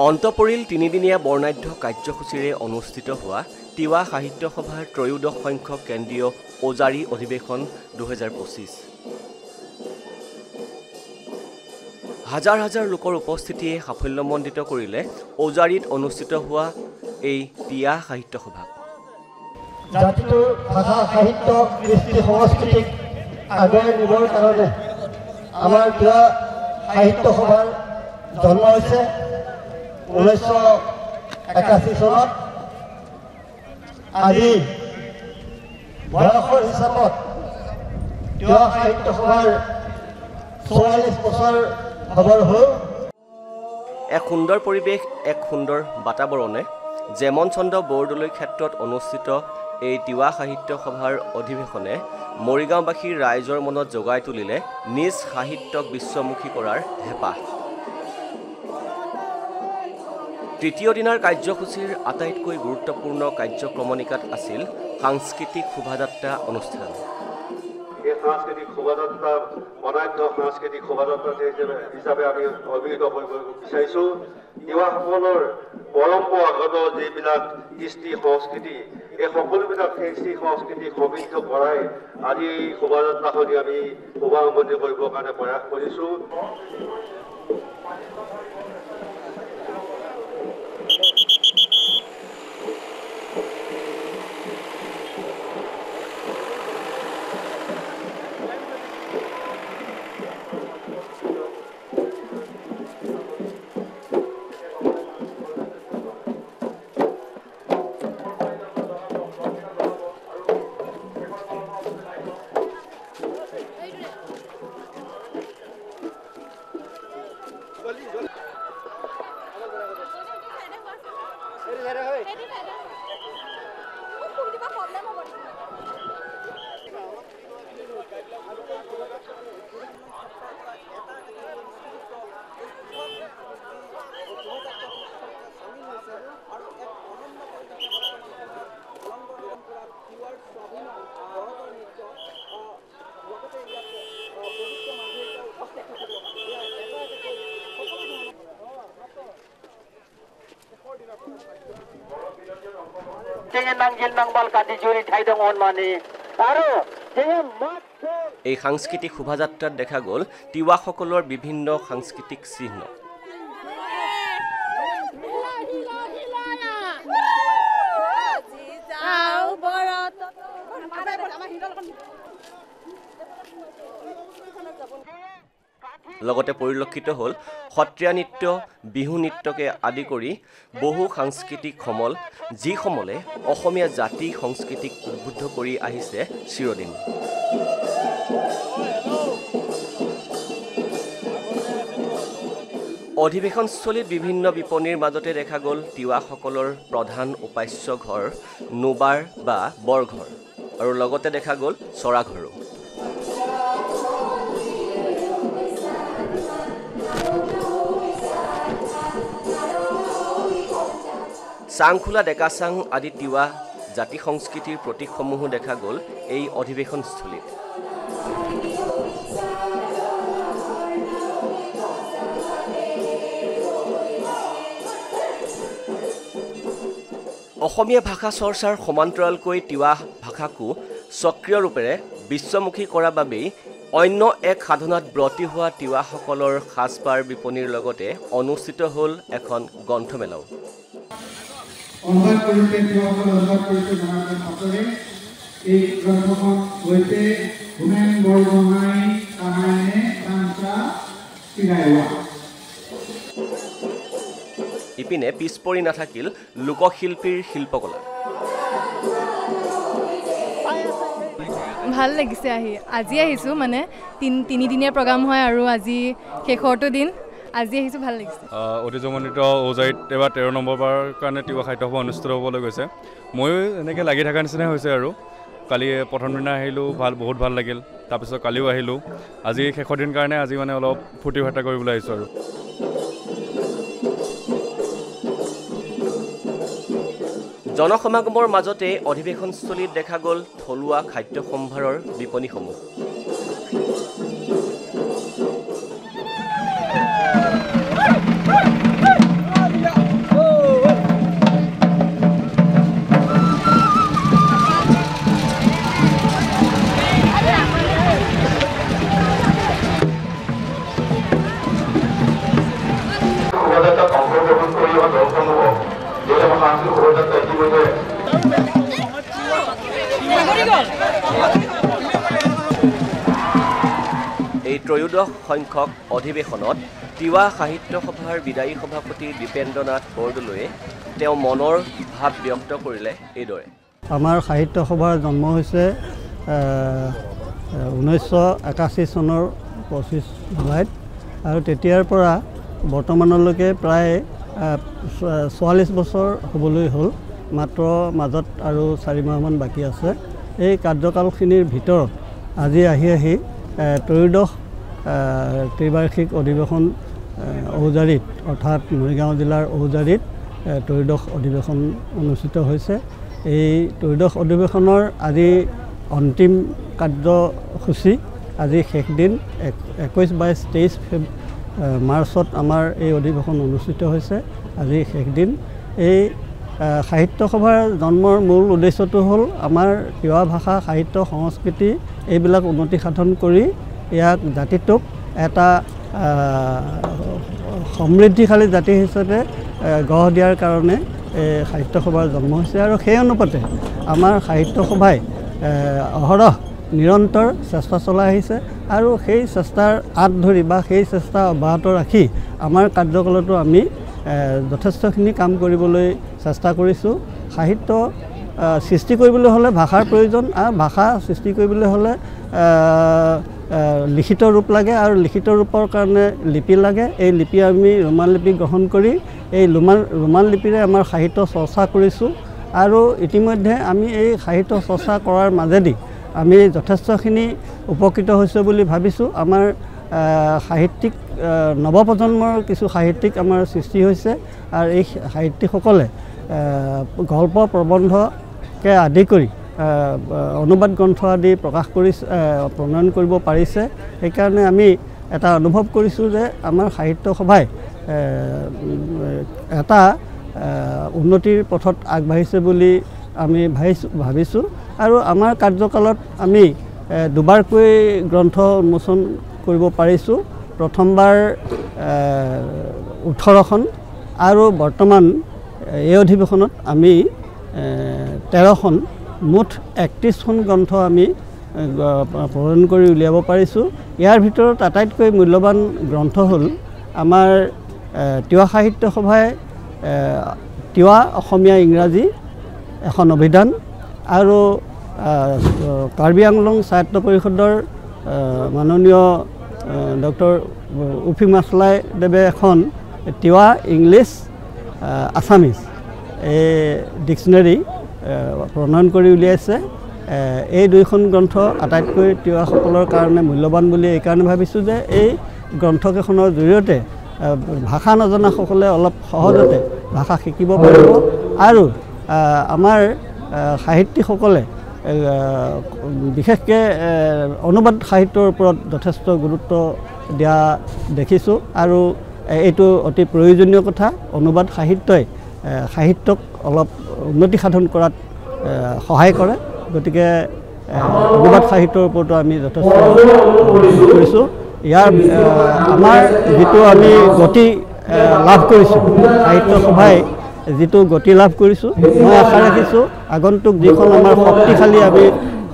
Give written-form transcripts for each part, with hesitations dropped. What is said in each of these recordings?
অন্ত পৰিল তিনিদিনীয়া বৰ্ণাঢ্য কাৰ্যসূচীৰে অনুষ্ঠিত হোৱা তিৱা সাহিত্য সভাৰ ত্ৰয়োদশ সংখ্যক কেন্দ্ৰীয় ওজাৰি অধিৱেশন 2025। হাজাৰ হাজাৰ লোকৰ উপস্থিতিয়ে সাফল্যমণ্ডিত কৰিলে ওজাৰিত অনুষ্ঠিত হোৱা এই তিৱা সাহিত্য সভা। জাতিটোৰ ভাষা সাহিত্য কৃষ্টি সংস্কৃতিক আগুৱাই নিবৰ কাৰণে আমাৰ তিৱা সাহিত্য সভাৰ জন্ম হৈছে 1981 চনত। আজি বয়সৰ হিচাপত তিৱা সাহিত্য সভাৰ 44 বছৰ খবৰ হ'ল। এক সুন্দৰ পৰিৱেশ, এক সুন্দৰ বাতাবৰণে যেমন চন্দ্ৰ বৰদলৈ ক্ষেত্ৰত অনুষ্ঠিত এই তিৱা সাহিত্য সভাৰ অধিৱেশনে মৰিগাঁওবাসীৰ ৰাইজৰ মনত জগাই তুলিলে নিজ সাহিত্যক বিশ্বমুখী কৰাৰ হেঁপাহ। তৃতীয় দিনাৰ কাৰ্যসূচীৰ আটাইতকৈ গুৰুত্বপূৰ্ণ কাৰ্যক্ৰমণিকাত আছিল সাংস্কৃতিক শোভাযাত্ৰা অনুষ্ঠান। এই সাংস্কৃতিক শোভাযাত্ৰা অনান্য সাংস্কৃতিক শোভাযাত্ৰা হিচাপে আমি অভিহিত কৰিব বিচাৰিছোঁ। তিৱাসকলৰ পৰম্পৰাগত যিবিলাক কৃষ্টি সংস্কৃতি, এই সকলোবিলাক কৃষ্টি সংস্কৃতি সমৃদ্ধ কৰাই আজি এই শোভাযাত্ৰাখনি আমি শুভাৰম্ভণি কৰিবৰ কাৰণে প্ৰয়াস কৰিছোঁ। এই সাংস্কৃতিক শোভাযাত্ৰাত দেখা গ'ল তিৱাসকলৰ বিভিন্ন সাংস্কৃতিক চিহ্ন। লগতে পৰিলক্ষিত হ'ল সত্ৰীয়া নৃত্য, বিহু নৃত্যকে আদি কৰি বহু সাংস্কৃতিক সমল, যি সমলে অসমীয়া জাতি সংস্কৃতিক উদ্বুদ্ধ কৰি আহিছে চিৰদিন। অধিৱেশনস্থলীত বিভিন্ন বিপণীৰ মাজতে দেখা গ'ল তিৱাসকলৰ প্ৰধান উপাস্য ঘৰ নোবাৰ বা বৰঘৰ, আৰু লগতে দেখা গ'ল চৰাঘৰো। চাংখোলা, ডেকাচাং আদি তিৱা জাতি সংস্কৃতিৰ প্ৰতীকসমূহো দেখা গ'ল এই অধিৱেশনস্থলীত। অসমীয়া ভাষা চৰ্চাৰ সমান্তৰালকৈ তিৱা ভাষাকো সক্ৰিয় ৰূপেৰে বিশ্বমুখী কৰাৰ বাবেই অন্য এক সাধনাত ব্ৰতী হোৱা তিৱাসকলৰ সাজপাৰ বিপণীৰ লগতে অনুষ্ঠিত হ'ল এখন গ্ৰন্থমেলাও। অনুবাদ কৰিছে তিৱাসকলে অনুবাদ কৰিছে জনাৰ্দন ঠাকুৰে। এই গ্ৰন্থখন হৈছে হোমেন বৰগোহাঁই কাহানে কাঞ্চা চিৰাইৱা। ইপিনে পিছ পৰি নাথাকিল লোকশিল্পীৰ শিল্পকলা। ভাল লাগিছে আজি আহিছোঁ, মানে তিনিদিনীয়া প্ৰগ্ৰাম হয় আৰু আজি শেষৰটো দিন। আজি আহিছোঁ, ভাল লাগিছে। ঐতিহ্যমণ্ডিত ওজাৰিত এবাৰ 13 নম্বৰবাৰৰ কাৰণে তিৱা সাহিত্য সভা অনুষ্ঠিত হ'বলৈ গৈছে। ময়ো এনেকৈ লাগি থকা নিচিনাই হৈছে আৰু। কালি প্ৰথম দিনা আহিলোঁ, বহুত ভাল লাগিল। তাৰপিছত কালিও আহিলোঁ। আজি শেষৰ দিন কাৰণে আজি মানে অলপ ফূৰ্তি ফাৰ্তা কৰিবলৈ আহিছোঁ আৰু। জনসমাগমৰ মাজতে অধিৱেশনস্থলীত দেখা গ'ল থলুৱা খাদ্য সম্ভাৰৰ বিপণীসমূহ। সাংস্কৃতিক শোভাযাত্ৰা ইতিমধ্যে এই ত্ৰয়োদশ সংখ্যক অধিৱেশনত তিৱা সাহিত্য সভাৰ বিদায়ী সভাপতি দীপেন্দ্ৰনাথ বৰদলৈয়ে তেওঁ মনৰ ভাৱ ব্যক্ত কৰিলে এইদৰে। আমাৰ সাহিত্য সভাৰ জন্ম হৈছে 1981 চনৰ 25 জুলাইত আৰু তেতিয়াৰ পৰা বৰ্তমানলৈকে প্ৰায় 44 বছৰ হ'বলৈ হ'ল, মাত্ৰ মাজত আৰু 4 মাহমান বাকী আছে। এই কাৰ্যকালখিনিৰ ভিতৰত আজি আহি ত্ৰয়োদশ ত্ৰিবাৰ্ষিক অধিৱেশন ঔজাৰীত অৰ্থাৎ মৰিগাঁও জিলাৰ ঔজাৰীত ত্ৰয়োদশ অধিৱেশন অনুষ্ঠিত হৈছে। এই ত্ৰয়োদশ অধিৱেশনৰ আজি অন্তিম কাৰ্যসূচী, আজি শেষ দিন 21, 22, 23 মাৰ্চত আমাৰ এই অধিৱেশন অনুষ্ঠিত হৈছে। আজি শেষ দিন। এই সাহিত্য সভাৰ জন্মৰ মূল উদ্দেশ্যটো হ'ল আমাৰ তিৱা ভাষা, সাহিত্য, সংস্কৃতি এইবিলাক উন্নতি সাধন কৰি ইয়াক জাতিটোক এটা সমৃদ্ধিশালী জাতি হিচাপে গঢ় দিয়াৰ কাৰণে সাহিত্য সভাৰ জন্ম হৈছে। আৰু সেই অনুপাতে আমাৰ সাহিত্য সভাই অহৰহ নিৰন্তৰ চেষ্টা চলাই আহিছে আৰু সেই চেষ্টাৰ আঁত ধৰি বা সেই চেষ্টা অব্যাহত ৰাখি আমাৰ কাৰ্যকালতো আমি যথেষ্টখিনি কাম কৰিবলৈ চেষ্টা কৰিছোঁ। সাহিত্য সৃষ্টি কৰিবলৈ হ'লে ভাষাৰ প্ৰয়োজন, আৰু ভাষা সৃষ্টি কৰিবলৈ হ'লে লিখিত ৰূপ লাগে, আৰু লিখিত ৰূপৰ কাৰণে লিপি লাগে। এই লিপি আমি ৰোমান লিপি গ্ৰহণ কৰি এই ৰোমান লিপিৰে আমাৰ সাহিত্য চৰ্চা কৰিছোঁ। আৰু ইতিমধ্যে আমি এই সাহিত্য চৰ্চা কৰাৰ মাজেদি আমি যথেষ্টখিনি উপকৃত হৈছোঁ বুলি ভাবিছোঁ। আমাৰ সাহিত্যিক নৱপ্ৰজন্মৰ কিছু সাহিত্যিক আমাৰ সৃষ্টি হৈছে, আৰু এই সাহিত্যিকসকলে গল্প প্ৰবন্ধকে আদি কৰি অনুবাদ গ্ৰন্থ আদি প্ৰকাশ কৰি প্ৰণয়ন কৰিব পাৰিছে। সেইকাৰণে আমি এটা অনুভৱ কৰিছোঁ যে আমাৰ সাহিত্য সভাই এটা উন্নতিৰ পথত আগবাঢ়িছে বুলি আমি ভাবিছোঁ। আৰু আমাৰ কাৰ্যকালত আমি দুবাৰকৈ গ্ৰন্থ উন্মোচন কৰিব পাৰিছোঁ। প্ৰথমবাৰ 18খন আৰু বৰ্তমান এই অধিৱেশনত আমি 13খন, মুঠ 31খন গ্ৰন্থ আমি প্ৰণয়ন কৰি উলিয়াব পাৰিছোঁ। ইয়াৰ ভিতৰত আটাইতকৈ মূল্যৱান গ্ৰন্থ হ'ল আমাৰ তিৱা সাহিত্য সভাই তিৱা, অসমীয়া, ইংৰাজী এখন অভিধান, আৰু কাৰ্বি আংলং সাহিত্য পৰিষদৰ মাননীয় ডক্টৰ উফি মাছলাই দেৱে এখন তিৱা, ইংলিছ, আছামিজ এই ডিকশ্যনেৰী প্ৰণয়ন কৰি উলিয়াইছে। এই দুইখন গ্ৰন্থ আটাইতকৈ তিৱাসকলৰ কাৰণে মূল্যৱান বুলি এইকাৰণে ভাবিছোঁ যে এই গ্ৰন্থকেইখনৰ জৰিয়তে ভাষা নজনাসকলে অলপ সহজতে ভাষা শিকিব পাৰিব, আৰু আমাৰ সাহিত্যিকসকলে বিশেষকৈ অনুবাদ সাহিত্যৰ ওপৰত যথেষ্ট গুৰুত্ব দিয়া দেখিছোঁ। আৰু এইটো অতি প্ৰয়োজনীয় কথা। অনুবাদ সাহিত্যই সাহিত্যক অলপ উন্নতি সাধন কৰাত সহায় কৰে। গতিকে অনুবাদ সাহিত্যৰ ওপৰতো আমি যথেষ্ট কৰিছোঁ। ইয়াৰ আমাৰ যিটো আমি গতি লাভ কৰিছোঁ, সাহিত্য সভাই যিটো গতি লাভ কৰিছোঁ, মই আশা ৰাখিছোঁ আগন্তুক যিখন আমাৰ শক্তিশালী আমি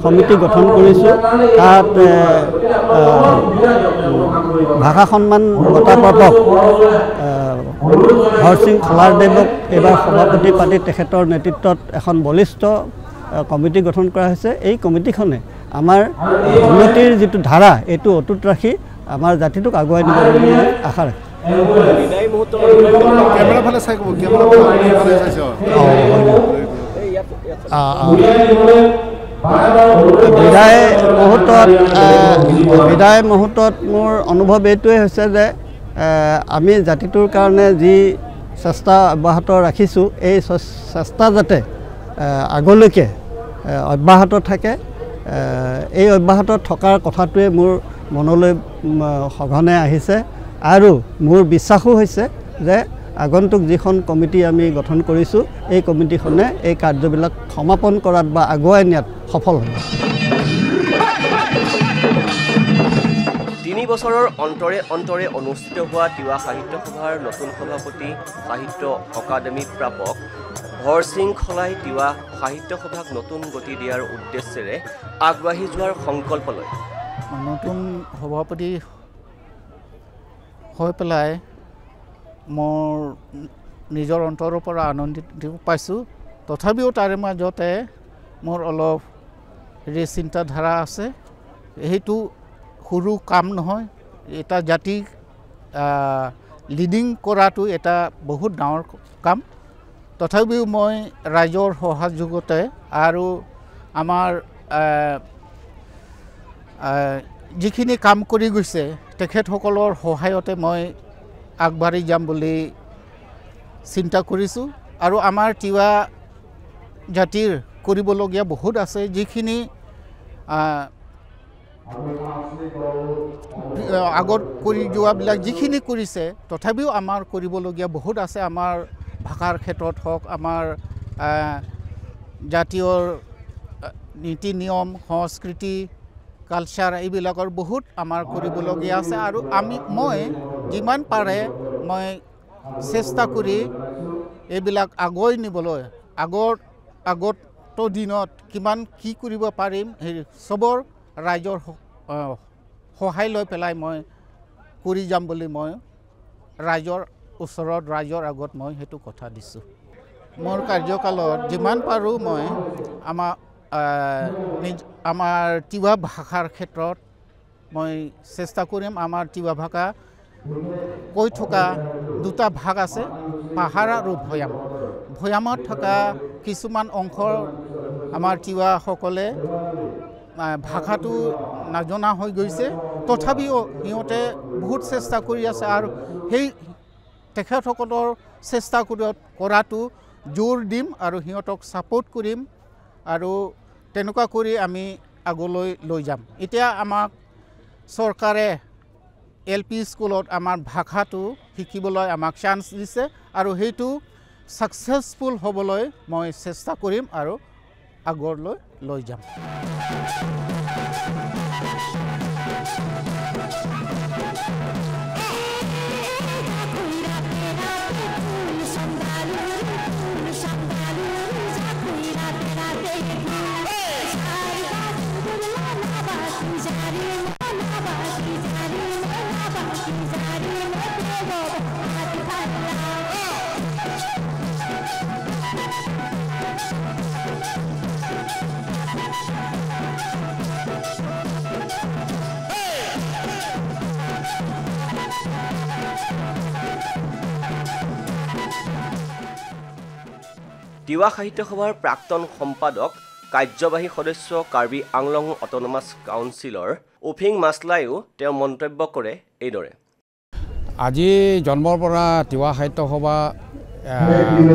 সমিতি গঠন কৰিছোঁ, তাত ভাষা সন্মান বঁটা প্ৰাপক হৰসিং খলাৰদেৱক এইবাৰ সভাপতি পাতি তেখেতৰ নেতৃত্বত এখন বলিষ্ঠ কমিটি গঠন কৰা হৈছে। এই কমিটিখনে আমাৰ উন্নতিৰ যিটো ধাৰা এইটো অটুট ৰাখি আমাৰ জাতিটোক আগুৱাই নিব বুলি মই আশা ৰাখিছোঁ। বিদায় মুহূৰ্তত মোৰ অনুভৱ এইটোৱে হৈছে যে আমি জাতিটোৰ কাৰণে যি চেষ্টা অব্যাহত ৰাখিছোঁ, এই চেষ্টা যাতে আগলৈকে অব্যাহত থাকে। এই অব্যাহত থকাৰ কথাটোৱে মোৰ মনলৈ সঘনে আহিছে, আৰু মোৰ বিশ্বাসো হৈছে যে আগন্তুক যিখন কমিটি আমি গঠন কৰিছোঁ, এই কমিটিখনে এই কাৰ্যবিলাক সমাপন কৰাত বা আগুৱাই নিয়াত সফল হ'ব। তিনি বছৰৰ অন্তৰে অন্তৰে অনুষ্ঠিত হোৱা তিৱা সাহিত্য সভাৰ নতুন সভাপতি সাহিত্য অকাডেমি প্ৰাপক হৰসিংখলাই তিৱা সাহিত্য সভাক নতুন গতি দিয়াৰ উদ্দেশ্যেৰে আগবাঢ়ি যোৱাৰ সংকল্প লয়। নতুন সভাপতি হৈ পেলাই মোৰ নিজৰ অন্তৰৰ পৰা আনন্দিত পাইছোঁ। তথাপিও তাৰে মাজতে মোৰ অলপ চিন্তাধাৰা আছে। সেইটো সৰু কাম নহয়। এটা জাতিক লিডিং কৰাটো এটা বহুত ডাঙৰ কাম। তথাপিও মই ৰাইজৰ সহযোগতে আৰু আমাৰ যিখিনি কাম কৰি গৈছে তেখেতসকলৰ সহায়তে মই আগবাঢ়ি যাম বুলি চিন্তা কৰিছোঁ। আৰু আমাৰ তিৱা জাতিৰ কৰিবলগীয়া বহুত আছে, যিখিনি আগত কৰি যোৱাবিলাক যিখিনি কৰিছে, তথাপিও আমাৰ কৰিবলগীয়া বহুত আছে। আমাৰ ভাষাৰ ক্ষেত্ৰত হওক, আমাৰ জাতীয় নীতি নিয়ম, সংস্কৃতি, কালচাৰ এইবিলাকৰ বহুত আমাৰ কৰিবলগীয়া আছে। আৰু মই যিমান পাৰে মই চেষ্টা কৰি এইবিলাক আগুৱাই নিবলৈ আগত দিনত কিমান কি কৰিব পাৰিম সেই চবৰ ৰাইজৰ সহায় লৈ পেলাই মই কৰি যাম বুলি মই ৰাইজৰ ওচৰত ৰাইজৰ আগত মই সেইটো কথা দিছোঁ। মোৰ কাৰ্যকালত যিমান পাৰোঁ মই আমাৰ তিৱা ভাষাৰ ক্ষেত্ৰত মই চেষ্টা কৰিম। আমাৰ তিৱা ভাষা কৈ থকা দুটা ভাগ আছে, পাহাৰ আৰু ভৈয়াম। ভৈয়ামত থকা কিছুমান অংশ আমাৰ তিৱাসকলে ভাষাটো নজনা হৈ গৈছে। তথাপিও সিহঁতে বহুত চেষ্টা কৰি আছে আৰু সেই তেখেতসকলৰ চেষ্টা কৰাটো জোৰ দিম আৰু সিহঁতক ছাপোৰ্ট কৰিম আৰু তেনেকুৱা কৰি আমি আগলৈ লৈ যাম। এতিয়া আমাক চৰকাৰে LP স্কুলত আমাৰ ভাষাটো শিকিবলৈ আমাক চান্স দিছে আৰু সেইটো ছাকচেছফুল হ'বলৈ মই চেষ্টা কৰিম আৰু আগলৈ লৈ যাম। তিৱা সাহিত্য সভাৰ প্ৰাক্তন সম্পাদক কাৰ্যবাহী সদস্য কাৰ্বি আংলং অট'নমাছ কাউন্সিলৰ উফিং মাছলাইও তেওঁ মন্তব্য কৰে এইদৰে। আজি জন্মৰ পৰা তিৱা সাহিত্য সভা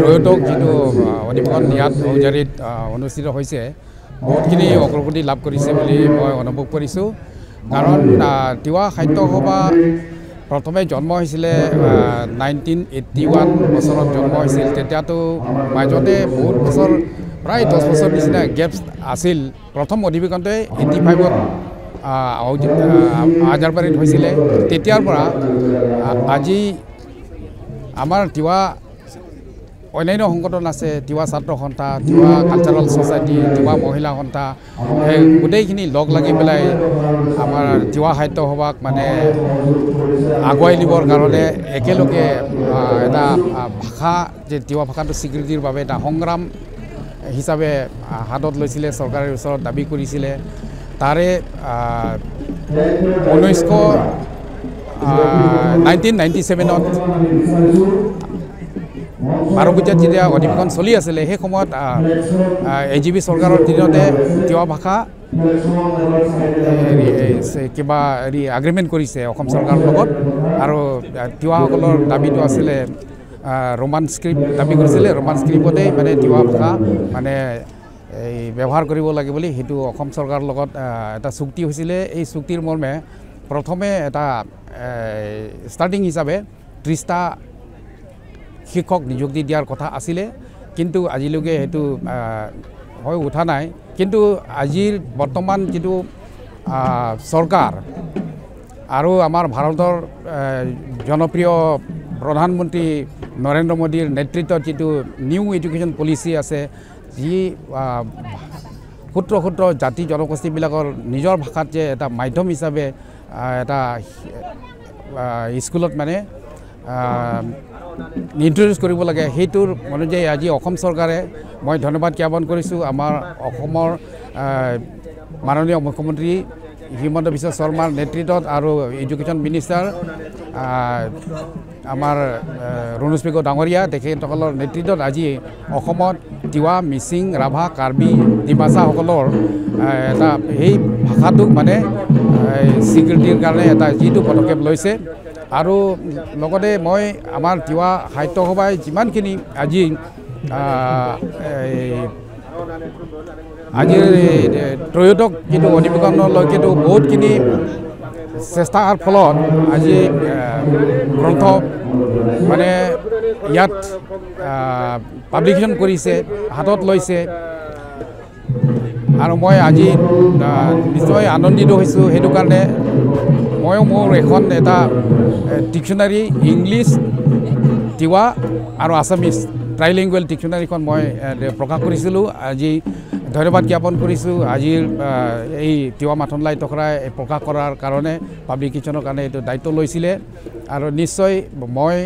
ত্ৰয়োদশ যিটো অধিৱেশন ইয়াত ঔজাৰীত অনুষ্ঠিত হৈছে, বহুতখিনি অগ্ৰগতি লাভ কৰিছে বুলি মই অনুভৱ কৰিছোঁ। কাৰণ তিৱা সাহিত্য সভা প্ৰথমে জন্ম হৈছিলে 1981 বছৰত জন্ম হৈছিল। তেতিয়াতো মাজতে বহুত বছৰ প্ৰায় 10 বছৰ নিচিনা গেপছ আছিল। প্ৰথম অধিৱেশনতে 85ত আজাৰবাৰীত হৈছিলে। তেতিয়াৰ পৰা আজি আমাৰ তিৱা অন্যান্য সংগঠন আছে, তিৱা ছাত্ৰ সন্থা, তিৱা কালচাৰেল ছ'চাইটি, তিৱা মহিলা সন্থা, সেই গোটেইখিনি লগ লাগি পেলাই আমাৰ তিৱা সাহিত্য সভাক মানে আগুৱাই নিবৰ কাৰণে একেলগে এটা ভাষা, যে তিৱা ভাষাটো স্বীকৃতিৰ বাবে এটা সংগ্ৰাম হিচাপে হাতত লৈছিলে, চৰকাৰৰ ওচৰত দাবী কৰিছিলে। তাৰে 1997ত 12 বজাত যেতিয়া অধিৱেশন চলি আছিলে, সেই সময়ত AGP চৰকাৰৰ দিনতে তিৱা ভাষা কিবা এগ্ৰিমেণ্ট কৰিছে অসম চৰকাৰৰ লগত। আৰু তিৱাসকলৰ দাবীটো আছিলে ৰোমান স্ক্ৰিপ্ট দাবী কৰিছিলে। ৰোমান স্ক্ৰিপ্টতেই মানে তিৱা ভাষা মানে এই ব্যৱহাৰ কৰিব লাগে বুলি সেইটো অসম চৰকাৰৰ লগত এটা চুক্তি হৈছিলে। এই চুক্তিৰ মৰ্মে প্ৰথমে এটা ষ্টাৰ্টিং হিচাপে 30টা শিক্ষক নিযুক্তি দিয়াৰ কথা আছিলে, কিন্তু আজিলৈকে সেইটো হৈ উঠা নাই। কিন্তু আজিৰ বৰ্তমান যিটো চৰকাৰ, আৰু আমাৰ ভাৰতৰ জনপ্ৰিয় প্ৰধানমন্ত্ৰী নৰেন্দ্ৰ মোদীৰ নেতৃত্বত যিটো নিউ এডুকেশ্যন পলিচি আছে যি ক্ষুদ্ৰ ক্ষুদ্ৰ জাতি জনগোষ্ঠীবিলাকৰ নিজৰ ভাষাত যে এটা মাধ্যম হিচাপে এটা স্কুলত মানে ইন্ট্ৰডিউচ কৰিব লাগে সেইটোৰ অনুযায়ী আজি অসম চৰকাৰে মই ধন্যবাদ জ্ঞাপন কৰিছোঁ আমাৰ অসমৰ মাননীয় মুখ্যমন্ত্ৰী হিমন্ত বিশ্ব শৰ্মাৰ নেতৃত্বত আৰু এডুকেশ্যন মিনিষ্টাৰ আমাৰ ৰণোজ পেগু ডাঙৰীয়া তেখেতসকলৰ নেতৃত্বত আজি অসমত তিৱা মিচিং ৰাভা কাৰ্বি ডিমাছাসকলৰ এটা সেই ভাষাটোক মানে স্বীকৃতিৰ কাৰণে এটা যিটো পদক্ষেপ লৈছে আৰু লগতে মই আমাৰ তিৱা সাহিত্য সভাই যিমানখিনি আজি আজিৰ ত্ৰয়োদশ যিটো অধিৱেশনলৈকেতো বহুতখিনি চেষ্টাৰ ফলত আজি গ্ৰন্থ মানে ইয়াত পাব্লিকেশ্যন কৰিছে হাতত লৈছে আৰু মই আজি নিশ্চয় আনন্দিত হৈছোঁ সেইটো কাৰণে ময়ো মোৰ এখন এটা ডিকশ্যনাৰী ইংলিছ তিৱা আৰু আছামিজ ট্ৰাইলিংগুৱেল ডিকশ্যনাৰীখন মই প্ৰকাশ কৰিছিলোঁ আজি ধন্যবাদ জ্ঞাপন কৰিছোঁ আজিৰ এই তিৱা মাথন লাই টকৰাই প্ৰকাশ কৰাৰ কাৰণে পাব্লিকেশ্যনৰ কাৰণে এইটো দায়িত্ব লৈছিলে আৰু নিশ্চয় মই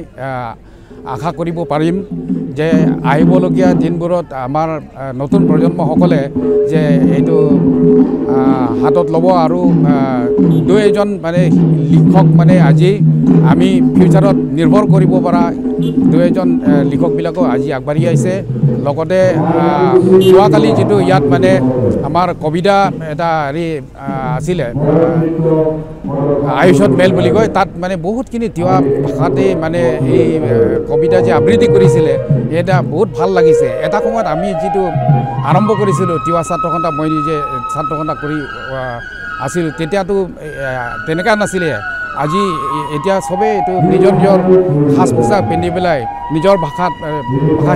আশা কৰিব পাৰিম যে আহিবলগীয়া দিনবোৰত আমাৰ নতুন প্ৰজন্মসকলে যে এইটো হাতত ল'ব আৰু দুই এজন মানে লিখক মানে আজি আমি ফিউচাৰত নিৰ্ভৰ কৰিব পৰা দুই এজন লিখকবিলাকো আজি আগবাঢ়ি আহিছে লগতে যোৱাকালি যিটো ইয়াত মানে আমাৰ কবিতা এটা হেৰি আছিলে আয়ুষত মেল বুলি কয় তাত মানে বহুতখিনি তিৱা ভাষাতে মানে এই কবিতা যে আবৃত্তি কৰিছিলে এটা বহুত ভাল লাগিছে এটা সময়ত আমি যিটো আৰম্ভ কৰিছিলোঁ তিৱা ছাত্ৰ সন্থা মই নিজে ছাত্ৰ সন্থা কৰি আছিলোঁ তেতিয়াতো তেনেকুৱা নাছিলে আজি এতিয়া চবেই এইটো নিজৰ নিজৰ সাজ পোছাক পিন্ধি পেলাই নিজৰ ভাষা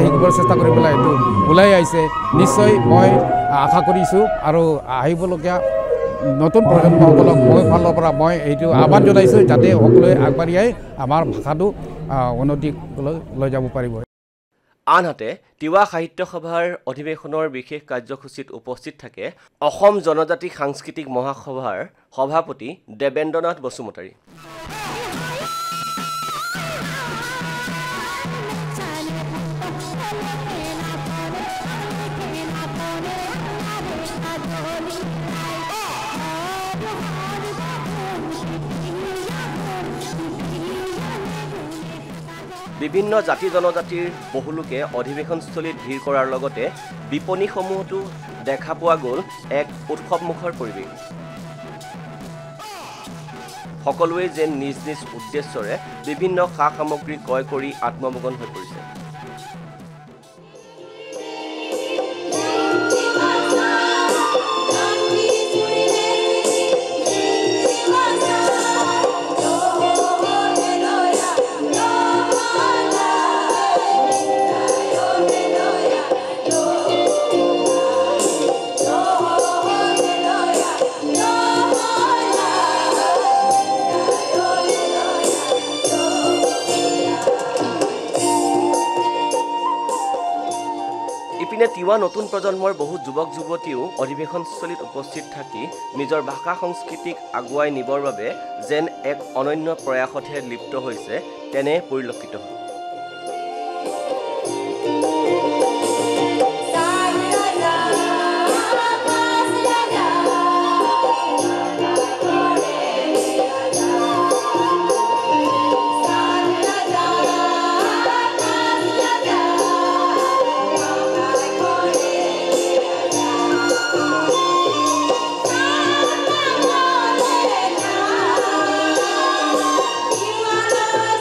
শিকিবলৈ চেষ্টা কৰি পেলাই এইটো ওলাই আহিছে নিশ্চয় মই আশা কৰিছোঁ আৰু আহিবলগীয়া নতুন প্ৰজন্মসকলক মই ফালৰ পৰা মই এইটো আহ্বান জনাইছোঁ যাতে সকলোৱে আগবাঢ়ি আহি আমাৰ ভাষাটো উন্নতিলৈ লৈ যাব পাৰিব আনহাতে তিৱা সাহিত্য সভাৰ অধিৱেশনৰ বিশেষ কাৰ্যসূচীত উপস্থিত থাকে অসম জনজাতি সাংস্কৃতিক মহাসভাৰ সভাপতি দেবেন্দ্ৰনাথ বসুমতাৰী বিভিন্ন জাতি জনজাতিৰ বহুলোকে অধিৱেশনস্থলীত ভিৰ কৰাৰ লগতে বিপণীসমূহতো দেখা পোৱা গ'ল এক উৎসৱমুখৰ পৰিৱেশ সকলোৱে যেন নিজ নিজ উদ্দেশ্যৰে বিভিন্ন সা সামগ্ৰী ক্ৰয় কৰি আত্মমগন হৈ পৰিছে ইপিনে তিৱা নতুন প্ৰজন্মৰ বহু যুৱক যুৱতীও অধিৱেশনস্থলীত উপস্থিত থাকি নিজৰ ভাষা সংস্কৃতিক আগুৱাই নিবৰ বাবে যেন এক অনন্য প্ৰয়াসতহে লিপ্ত হৈছে তেনে পৰিলক্ষিত হয়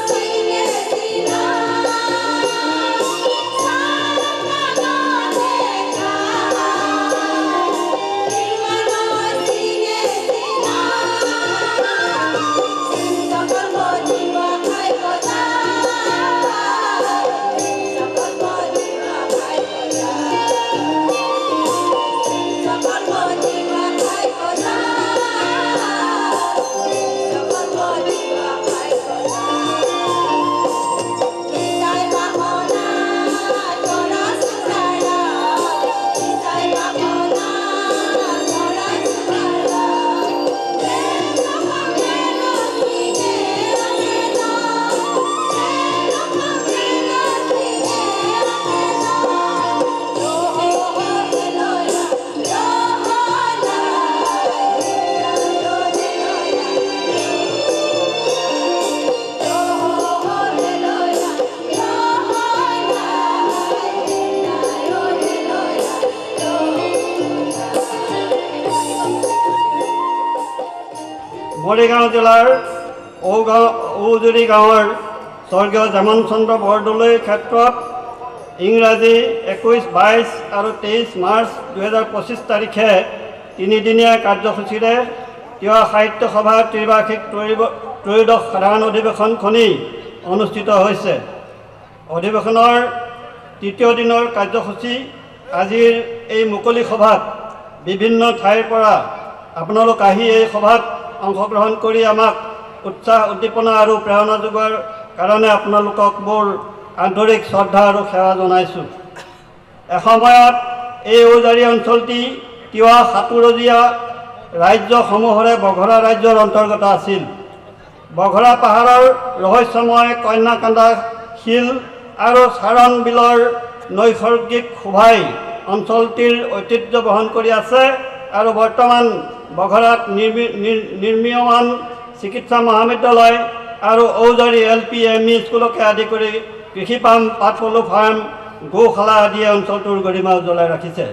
Sing it, মৰিগাঁও জিলাৰ ঔজুৰি গাঁৱৰ স্বৰ্গীয় যেমন চন্দ্ৰ বৰদলৈৰ ক্ষেত্ৰত ইংৰাজী 21, 22 আৰু 23 মাৰ্চ 2025 তাৰিখে 3দিনীয়া কাৰ্যসূচীৰে তিৱা সাহিত্য সভাৰ ত্ৰিবাৰ্ষিক ত্ৰয়োদশ সাধাৰণ অধিৱেশনখনি অনুষ্ঠিত হৈছে। অধিৱেশনৰ 3য় দিনৰ কাৰ্যসূচী আজিৰ এই মুকলি সভাত বিভিন্ন ঠাইৰ পৰা আপোনালোক আহি এই সভাত অংশগ্ৰহণ কৰি আমাক উৎসাহ উদ্দীপনা আৰু প্ৰেৰণা যোগোৱাৰ কাৰণে আপোনালোকক মোৰ আন্তৰিক শ্ৰদ্ধা আৰু সেৱা জনাইছোঁ। এসময়ত এই ঔজাৰী অঞ্চলটি তিৱা সাতোৰজীয়া ৰাজ্যসমূহৰে বঘৰা ৰাজ্যৰ অন্তৰ্গত আছিল। বঘৰা পাহাৰৰ ৰহস্যময় কন্যাকান্দা শিল আৰু চাৰণ বিলৰ নৈসৰ্গিক শোভাই অঞ্চলটিৰ ঐতিহ্য বহন কৰি আছে আৰু বৰ্তমান বঘৰাত নিৰ্মীয়মান চিকিৎসা মহাবিদ্যালয় আৰু ঔজাৰী LP ME স্কুলকে আদি কৰি কৃষি পাম, পাটপলু ফাৰ্ম, গৌশালা আদিয়ে অঞ্চলটোৰ গৰিমা উজ্বলাই ৰাখিছে।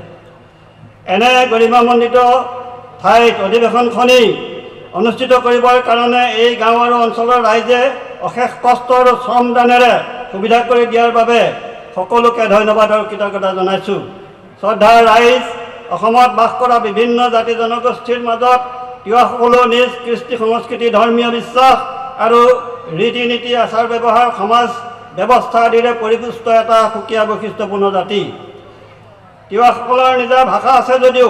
এনে গৰিমামণ্ডিত ঠাইত অধিৱেশনখনি অনুষ্ঠিত কৰিবৰ কাৰণে এই গাঁও আৰু অঞ্চলৰ ৰাইজে অশেষ কষ্ট আৰু শ্ৰমদানেৰে সুবিধা কৰি দিয়াৰ বাবে সকলোকে ধন্যবাদ আৰু কৃতজ্ঞতা জনাইছোঁ। শ্ৰদ্ধাৰ ৰাইজ, অসমত বাস কৰা বিভিন্ন জাতি জনগোষ্ঠীৰ মাজত তিৱাসকলেও নিজ কৃষ্টি সংস্কৃতি, ধৰ্মীয় বিশ্বাস আৰু ৰীতি নীতি, আচাৰ ব্যৱহাৰ, সমাজ ব্যৱস্থা আদিৰে পৰিপুষ্ট এটা সুকীয়া বৈশিষ্ট্যপূৰ্ণ জাতি। তিৱাসকলৰ নিজা ভাষা আছে যদিও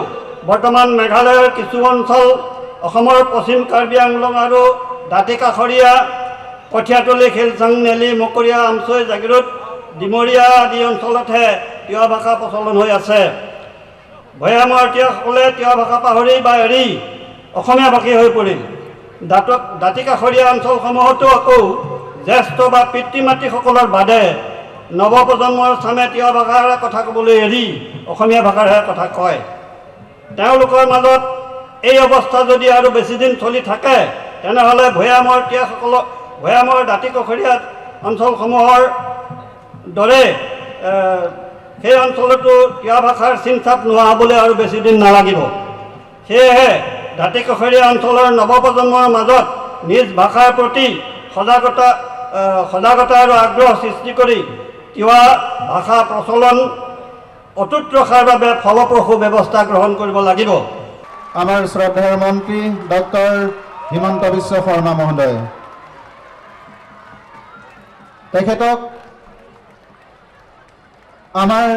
বৰ্তমান মেঘালয়ৰ কিছু অঞ্চল, অসমৰ পশ্চিম কাৰ্বি আংলং আৰু দাঁতি কাষৰীয়া কঠীয়াতলী, শিলচাং, নেলি, মকৰীয়া, আমচৈ, জাগিৰোড, ডিমৰীয়া আদি অঞ্চলতহে তিৱা ভাষা প্ৰচলন হৈ আছে। ভৈয়ামৰ তিৱাসকলে তিৱা ভাষা পাহৰি বা এৰি অসমীয়া ভাষী হৈ পৰিল। দাঁতি কাষৰীয়া অঞ্চলসমূহতো আকৌ জ্যেষ্ঠ বা পিতৃ মাতৃসকলৰ বাদে নৱপ্ৰজন্মৰ স্থানে তিৱা ভাষাৰে কথা ক'বলৈ এৰি অসমীয়া ভাষাৰেহে কথা কয়। তেওঁলোকৰ মাজত এই অৱস্থা যদি আৰু বেছিদিন চলি থাকে তেনেহ'লে ভৈয়ামৰ দাঁতি কাষৰীয়া অঞ্চলসমূহৰ দৰে সেই অঞ্চলতো তিৱা ভাষাৰ চিন-চাপ নোহোৱা হ'বলৈ আৰু বেছিদিন নালাগিব। সেয়েহে দাঁতি কাষৰীয়া অঞ্চলৰ নৱপ্ৰজন্মৰ মাজত নিজ ভাষাৰ প্ৰতি সজাগতা আৰু আগ্ৰহ সৃষ্টি কৰি তিৱা ভাষা প্ৰচলন অটুট ৰখাৰ বাবে ফলপ্ৰসূ ব্যৱস্থা গ্ৰহণ কৰিব লাগিব। আমাৰ শ্ৰদ্ধাৰ মন্ত্ৰী ডক্টৰ হিমন্ত বিশ্ব শৰ্মা মহোদয়, তেখেতক আমাৰ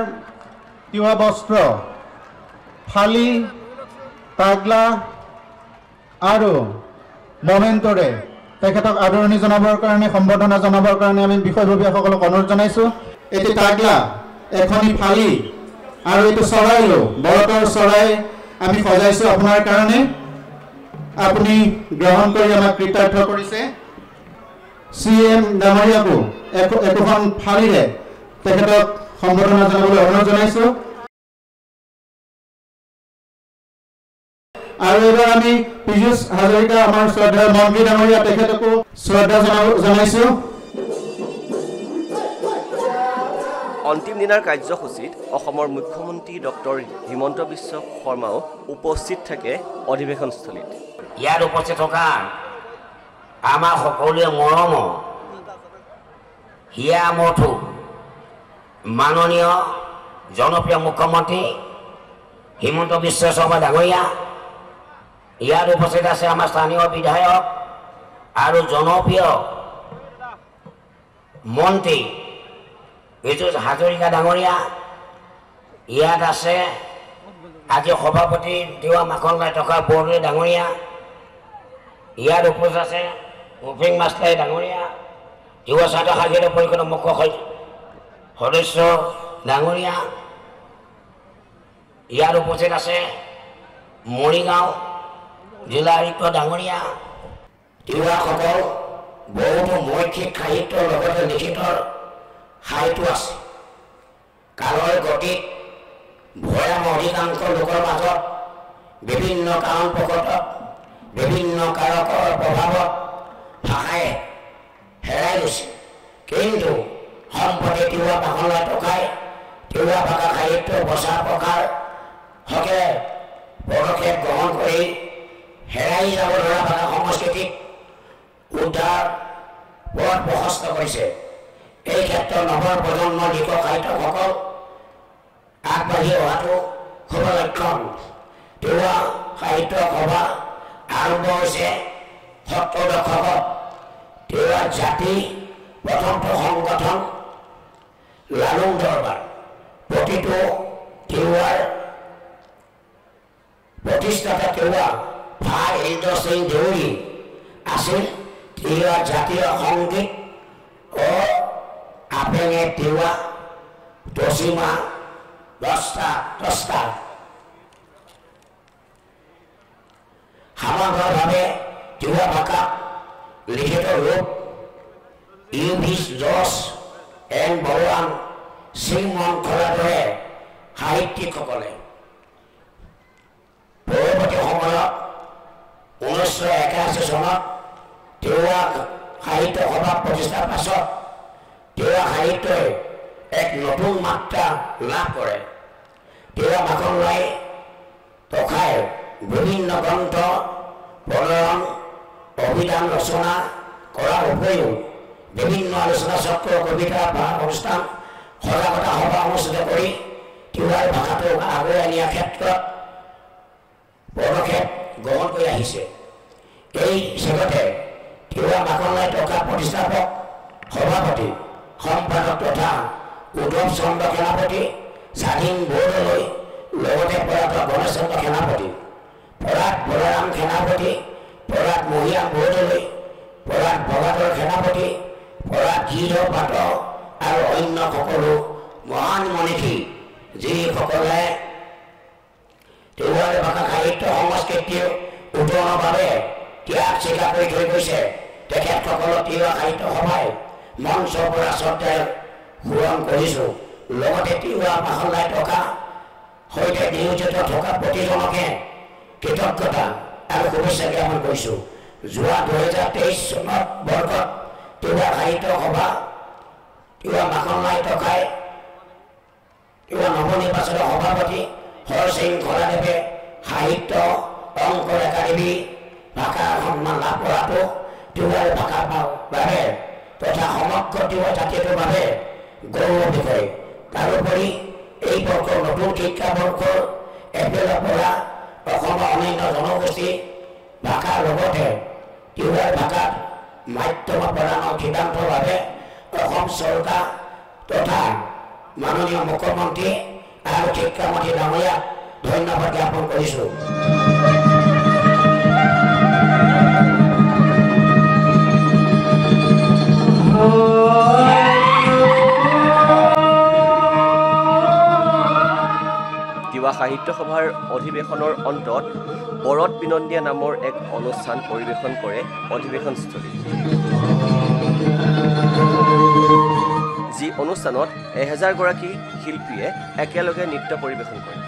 তিৱা বস্ত্ৰ, ফালি, পাগলা আৰু মমেণ্টৰে তেখেতক আদৰণি জনাবৰ কাৰণে, সম্বৰ্ধনা জনাবৰ কাৰণে আমি বিষয়ববীয়াসকলক অনুৰোধ জনাইছোঁ। এটি পাগলা, এখনি ফালি আৰু এইটো চৰাইও বৰতৰ চৰাই আমি সজাইছোঁ আপোনাৰ কাৰণে। আপুনি গ্ৰহণ কৰি আমাক কৃতাৰ্থ কৰিছে। CM ডাঙৰীয়াকো একোখন ফালিৰে তেখেতক সম্বৰ্ধনা জনাবলৈ অনুৰোধ জনাইছোঁ। আৰু এবাৰ আমি পীযুষ হাজৰিকা, আমাৰ শ্ৰদ্ধাৰ মন্ত্ৰী ডাঙৰীয়া, তেখেতকো শ্ৰদ্ধা জনাইছোঁ। অন্তিম দিনাৰ কাৰ্যসূচীত অসমৰ মুখ্যমন্ত্ৰী ডক্টৰ হিমন্ত বিশ্ব শৰ্মাও উপস্থিত থাকে অধিৱেশনস্থলীত। ইয়াত উপস্থিত থকা আমাৰ সকলোৱে মৰম হিয়া মথু মাননীয় জনপ্ৰিয় মুখ্যমন্ত্ৰী হিমন্ত বিশ্ব শৰ্মা ডাঙৰীয়া, ইয়াত উপস্থিত আছে আমাৰ স্থানীয় বিধায়ক আৰু জনপ্ৰিয় মন্ত্ৰী পীযুষ হাজৰিকা ডাঙৰীয়া, ইয়াত আছে আজি সভাপতি তিৱা মাখনলাই থকা বৰদলৈ ডাঙৰীয়া, ইয়াত উপস্থিত আছে মুফিং মাষ্টাৰ ডাঙৰীয়া, তিৱা ছাত্ৰ সাহিত্য পৰিষদৰ মুখ্য সদস্য ডাঙৰীয়া, ইয়াত উপস্থিত আছে মৰিগাঁও জিলা আয়ুক্ত ডাঙৰীয়া। তিৱাসকল বহুতো মৌখিক সাহিত্যৰ লগতে লিখিত সাহিত্য আছে। কালৰ গতিত ভৈয়ামৰ অধিকাংশ লোকৰ মাজত বিভিন্ন কাৰণ প্ৰকটত, বিভিন্ন কাৰকৰ প্ৰভাৱত ভাষাই হেৰাই গৈছে। কিন্তু সম্প্ৰতি তিৱা ভাষালৈ টকাই তিৱা ভাষা সাহিত্য প্ৰচাৰ প্ৰসাৰ হকে পদক্ষেপ গ্ৰহণ কৰি হেৰাই যাব ধৰা ভাষা সংস্কৃতিক উদ্ধাৰ পথ প্ৰশস্ত কৰিছে। এই ক্ষেত্ৰত নৱ প্ৰজন্মৰ লোক সাহিত্যকসকল আগবাঢ়ি অহাটো শুভ লক্ষণ। তিৱা সাহিত্য সভা আৰম্ভ হৈছে ৭০ দশকত। তিৱা জাতি প্ৰথমটো সংগঠন লালুং দৰবাৰ। প্ৰতিটো তিৱাৰ প্ৰতিষ্ঠাতা তিৱা ভাই ইন্দ্ৰ সিং দেউৰী আছিল। তিৱা জাতীয় সংগীত ও আপেঙে তিৱা দশীমা দস্তা সমগ্ৰভাৱে তিৱা ভাষা লিখিত ৰূপ ইউভি জছ এন বৰুৱান সিং মনখলাৰ দৰে সাহিত্যিকসকলে পৰৱৰ্তী সময়ত 1981 চনত তিৱা সাহিত্য সভা প্ৰতিষ্ঠাৰ পাছত তিৱা সাহিত্যই এক নতুন মাত্ৰা লাভ কৰে। তিৱা মাখনলাই টকাই বিভিন্ন গ্ৰন্থ প্ৰণয়ন অভিধান ৰচনা কৰাৰ উপৰিও বিভিন্ন আলোচনা চক্ৰ কবিতা ভাগ অনুষ্ঠান সজাগতা সভা অনুষ্ঠিত কৰি তিৱাৰ ভাষাটোক আগুৱাই নিয়াৰ ক্ষেত্ৰত পদক্ষেপ গ্ৰহণ কৰি আহিছে। এই চেগতে তিৱা মাখনলাই টকা প্ৰতিষ্ঠাপক সভাপতি সম্পাদক তথা উদ্ধৱ চন্দ্ৰ সেনাপতি স্বাধীন বৰদলৈ লগতে প্ৰয়াত গণেশ চন্দ্ৰ সেনাপতি পৰাগ বলৰাম সেনাপতি পৰাগ মহিয়াম বৰদলৈ পৰাগ ভগাধৰ সেনাপতি পৰাগ গীধৰ পাত আৰু অন্য সকলো মহান মনীষী যিসকলে তিৱা ভাষা সাহিত্য সংস্কৃতিৰ উত্তৰণৰ বাবে ত্যাগ স্বীকাৰ কৰি থৈ গৈছে। তেখেতসকলক তিৱা সাহিত্য সভাই মঞ্চৰ পৰা শ্ৰদ্ধাৰে সোঁৱৰণ কৰিছোঁ। লগতে তিৱা মাখনলাই টকা সৈতে নিয়োজিত থকা প্ৰতিজনকে কৃতজ্ঞতা আৰু শুভেচ্ছা জ্ঞাপন কৰিছোঁ। যোৱা 2023 চনত বৰ্গত তিৱা সাহিত্য সভা তিৱা মাখনলাই টকাই তিৱা নৱনিৰ্বাচিত সভাপতি হৰসিং খলাদেৱে সাহিত্য অংকৰ একাডেমী ভাষা সন্মান লাভ কৰাটো তিৱাৰ ভাষাৰ বাবে তথা সমগ্ৰ তিৱা জাতিটোৰ বাবে গৌৰৱ বিষয়। তাৰোপৰি এই বৰ্ষৰ নতুন শিক্ষাবৰ্ষৰ এপ্ৰিলৰ পৰা অসমৰ অন্যান্য জনগোষ্ঠী ভাষাৰ লগতে তিৱাৰ ভাষাত মাধ্যম প্ৰদানৰ সিদ্ধান্তৰ বাবে অসম চৰকাৰ তথা মাননীয় মুখ্যমন্ত্ৰী আৰু শিক্ষামন্ত্ৰী ডাঙৰীয়াক ধন্যবাদ জ্ঞাপন কৰিছোঁ। তিৱা সাহিত্য সভাৰ অধিৱেশনৰ অন্তত বৰত বিনন্দীয়া নামৰ এক অনুষ্ঠান পৰিৱেশন কৰে অধিৱেশনস্থলী। যি অনুষ্ঠানত 1000 গৰাকী শিল্পীয়ে একেলগে নৃত্য পৰিৱেশন কৰে।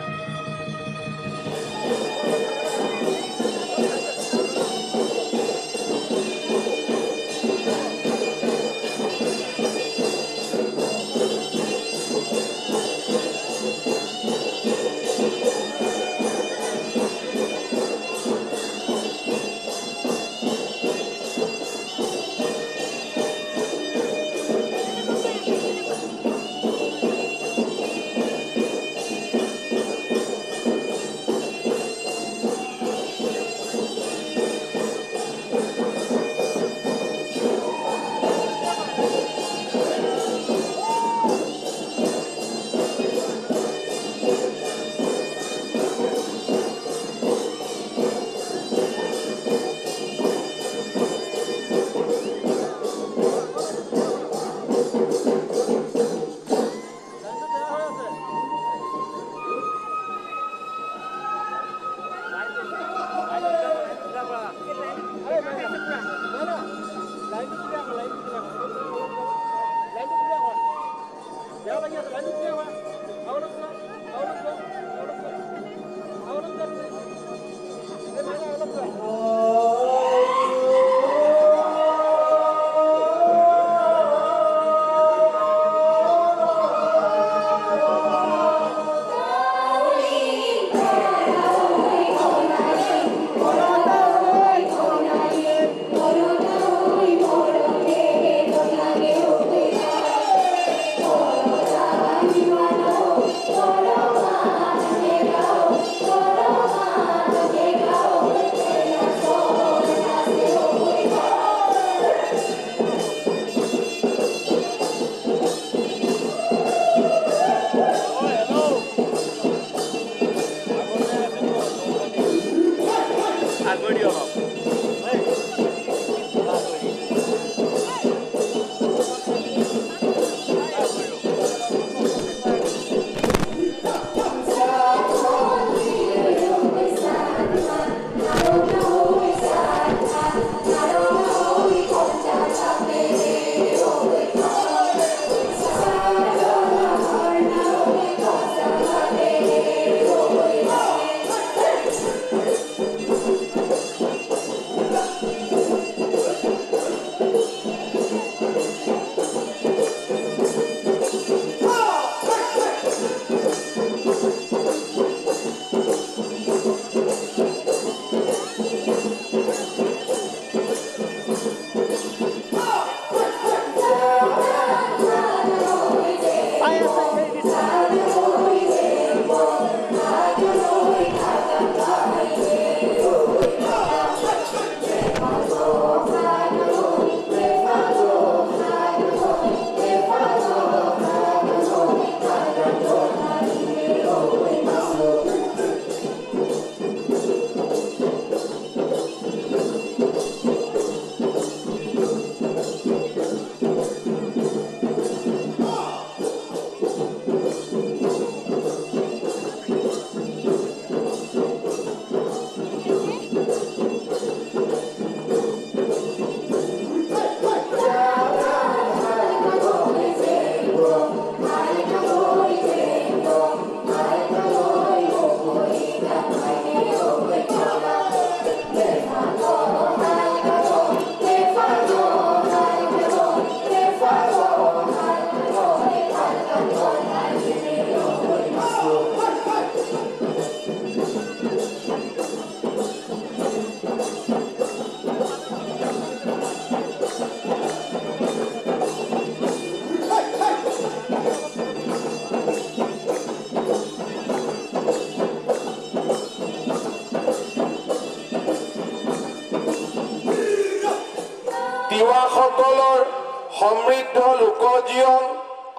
সমৃদ্ধ লোকজীৱন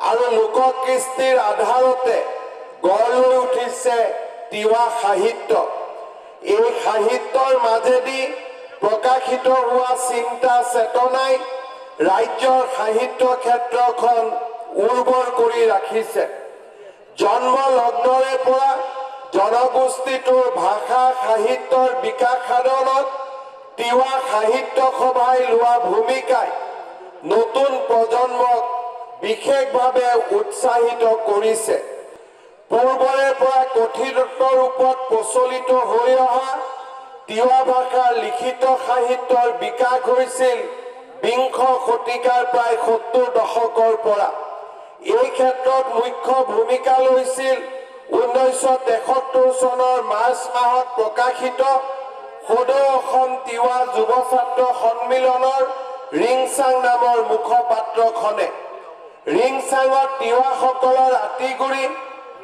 আৰু লোককৃষ্টিৰ আধাৰতে গঢ় লৈ উঠিছে তিৱা সাহিত্য। এই সাহিত্যৰ মাজেদি প্ৰকাশিত হোৱা চিন্তা চেতনাই ৰাজ্যৰ সাহিত্য ক্ষেত্ৰখন উৰ্বৰ কৰি ৰাখিছে। জন্ম লগ্নৰে পৰা জনগোষ্ঠীটোৰ ভাষা সাহিত্যৰ বিকাশ সাধনত তিৱা সাহিত্য সভাই লোৱা ভূমিকাই নতুন প্ৰজন্মক বিশেষভাৱে উৎসাহিত কৰিছে। পূৰ্বৰে পৰা কথিত ৰূপত প্ৰচলিত হৈ অহা তিৱা ভাষাৰ লিখিত সাহিত্যৰ বিকাশ হৈছিল বিংশ শতিকাৰ প্ৰায় 70 দশকৰ পৰা। এই ক্ষেত্ৰত মুখ্য ভূমিকা লৈছিল 1973 চনৰ মাৰ্চ মাহত প্ৰকাশিত সদৌ অসম তিৱা যুৱ ছাত্ৰ সন্মিলনৰ ৰিংচাং নামৰ মুখপাত্ৰখনে। ৰিংচাঙত তিৱাসকলৰ আঁতিগুৰি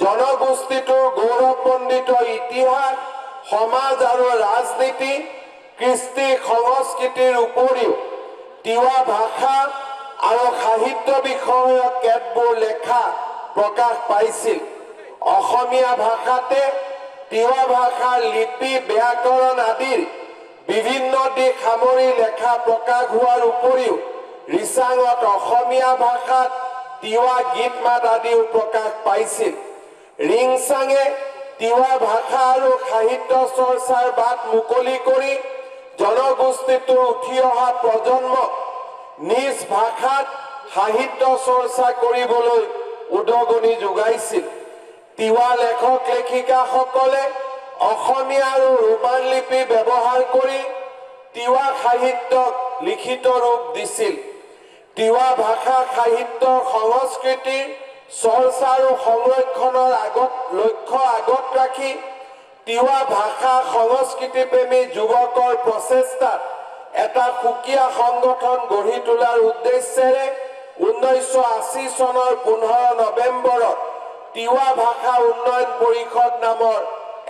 জনগোষ্ঠীটোৰ গৌৰৱমণ্ডিত ইতিহাস, সমাজ আৰু ৰাজনীতি, কৃষ্টি সংস্কৃতিৰ উপৰিও তিৱা ভাষা আৰু সাহিত্য বিষয়ক কেতবোৰ লেখা প্ৰকাশ পাইছিল। অসমীয়া ভাষাতে তিৱা ভাষাৰ লিপি, ব্যাকৰণ আদিৰ বিভিন্ন দিশ সামৰি লেখা প্ৰকাশ হোৱাৰ উপৰিও ৰিচাঙত অসমীয়া ভাষাত তিৱা গীত মাত আদিও প্ৰকাশ পাইছিল। ৰিংচাঙে তিৱা ভাষা আৰু সাহিত্য চৰ্চাৰ বাট মুকলি কৰি জনগোষ্ঠীটোৰ উঠি অহা প্ৰজন্মক নিজ ভাষাত সাহিত্য চৰ্চা কৰিবলৈ উদগনি যোগাইছিল। তিৱা লেখক লেখিকাসকলে অসমীয়া আৰু ৰোমান লিপি ব্যৱহাৰ কৰি তিৱা সাহিত্যক লিখিত ৰূপ দিছিল। তিৱা ভাষা সাহিত্যৰ সংস্কৃতিৰ চৰ্চা আৰু সংৰক্ষণৰ লক্ষ্য আগত ৰাখি তিৱা ভাষা সংস্কৃতি প্ৰেমী যুৱকৰ প্ৰচেষ্টাত এটা সুকীয়া সংগঠন গঢ়ি তোলাৰ উদ্দেশ্যেৰে 1980 চনৰ 15 নৱেম্বৰত তিৱা ভাষা উন্নয়ন পৰিষদ নামৰ